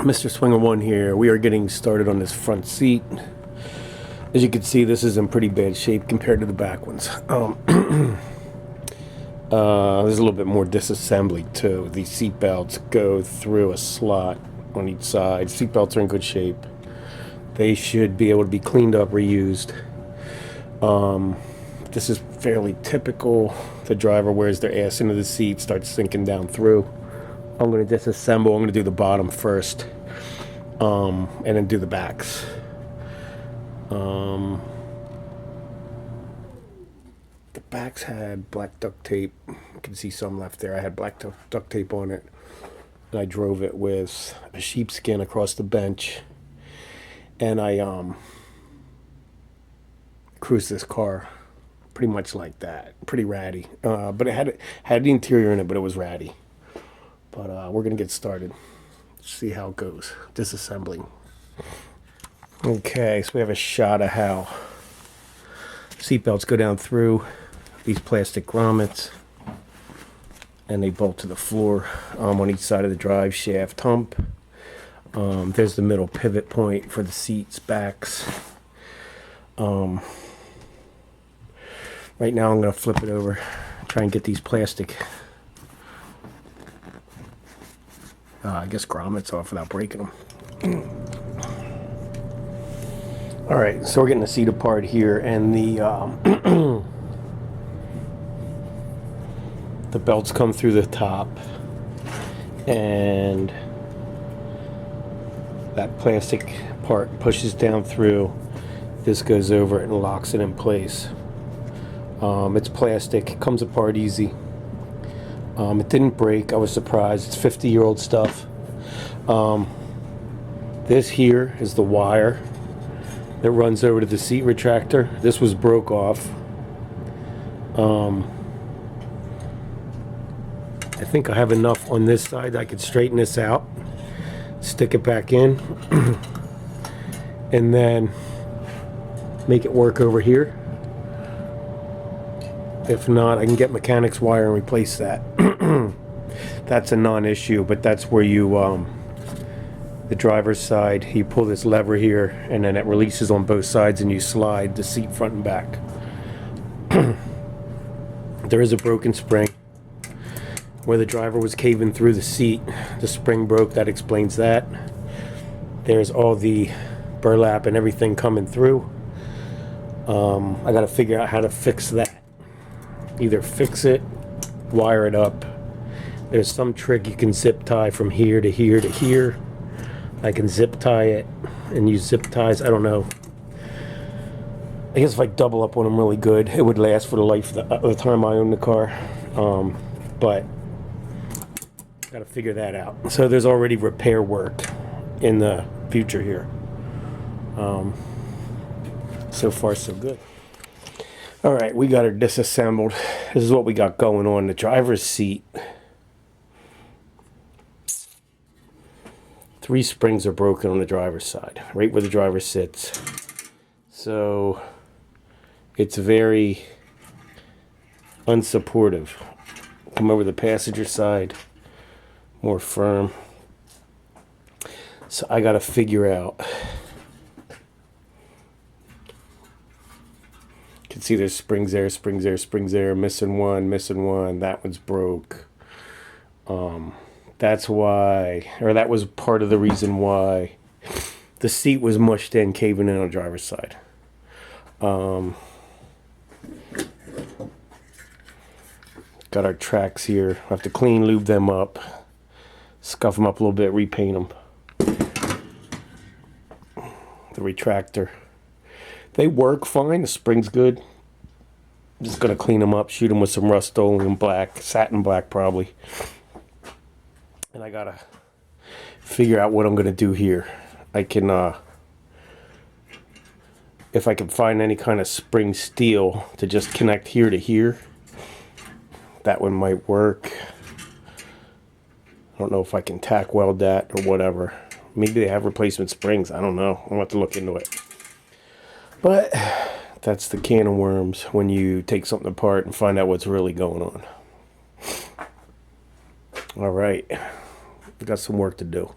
Mr. Swinger 1 here. We are getting started on this front seat. As you can see, this is in pretty bad shape compared to the back ones. There's a little bit more disassembly too. These seat belts go through a slot on each side. Seat belts are in good shape. They should be able to be cleaned up, reused. This is fairly typical. The driver wears their ass into the seat, starts sinking down through. I'm going to disassemble. I'm going to do the bottom first, and then do the backs. The backs had black duct tape. You can see some left there. I had black duct tape on it, and I drove it with a sheepskin across the bench, and I cruised this car pretty much like that. Pretty ratty, but it had the interior in it, but it was ratty. But we're gonna get started. See how it goes. Disassembling. Okay, so we have a shot of how seatbelts go down through these plastic grommets, and they bolt to the floor on each side of the drive shaft hump. There's the middle pivot point for the seats backs. Right now I'm gonna flip it over, try and get these plastic I guess grommets off without breaking them. Alright, so we're getting the seat apart here, and the the belts come through the top, and that plastic part pushes down through. This goes over it and locks it in place. It's plastic, it comes apart easy. It didn't break. I was surprised. It's 50-year-old stuff. This here is the wire that runs over to the seat retractor. This was broke off. I think I have enough on this side. I could straighten this out, stick it back in, and then make it work over here. If not, I can get mechanics wire and replace that. That's a non-issue, but that's where you, the driver's side, you pull this lever here, and then it releases on both sides, and you slide the seat front and back. There is a broken spring where the driver was caving through the seat. The spring broke. That explains that. There's all the burlap and everything coming through. I got to figure out how to fix that. Either fix it, wire it up. There's some trick you can zip tie from here to here to here. I can zip tie it and use zip ties. I don't know. I guess if I double up on them really good, it would last for the life of the time I own the car. But gotta figure that out. So there's already repair work in the future here. So far so good. Alright, we got her disassembled. This is what we got going on. The driver's seat. 3 springs are broken on the driver's side, right where the driver sits. So it's very unsupportive. Come over the passenger side, more firm. So I gotta figure out. You can see there's springs there, springs there, springs there, missing one, that one's broke. That's why, or that was part of the reason why the seat was mushed in, caving in on the driver's side. Got our tracks here. I have to clean, lube them up, scuff them up a little bit, repaint them. The retractor. They work fine. The spring's good. Just gonna clean them up, shoot them with some Rust-Oleum black, satin black probably. And I gotta figure out what I'm gonna do here. I can, if I can find any kind of spring steel to just connect here to here, that one might work. I don't know if I can tack weld that or whatever. Maybe they have replacement springs. I don't know. I'm gonna have to look into it. But that's the can of worms when you take something apart and find out what's really going on. All right, we got some work to do.